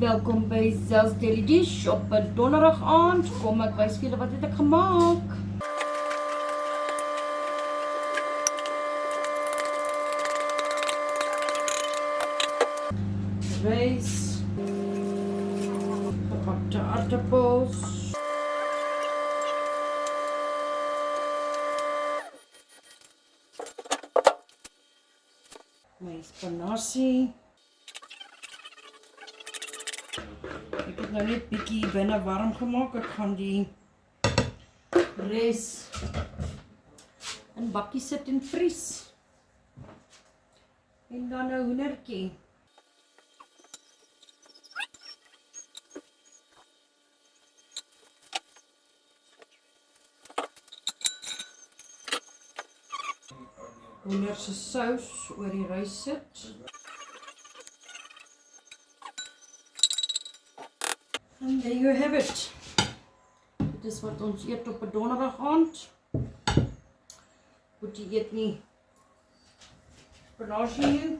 Welkom by Zel's Daily Dish op 'n donderdag aand. Kom ek wys vir julle wat het ek gemaak. Rys, gepakte aardappels, my spinasie. Ek het nou net bietjie binne warm gemaak. Ek gaan die res in bakkie sit en vries. En dan 'n hoendertjie. Hoender se sous oor die rys sit. And there you have it. Dit is wat ons eet op 'n donderdag aand. Moet jy eet nie spinasie nie.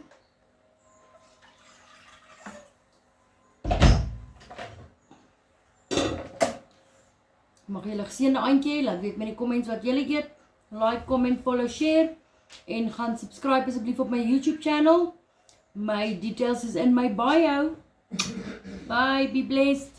Mag julle geseënde aandjie, laat weet my in die comments wat julle eet. Like, comment, follow, share. En gaan subscribe asseblief op my YouTube channel. My details is in my bio. Bye, be blessed.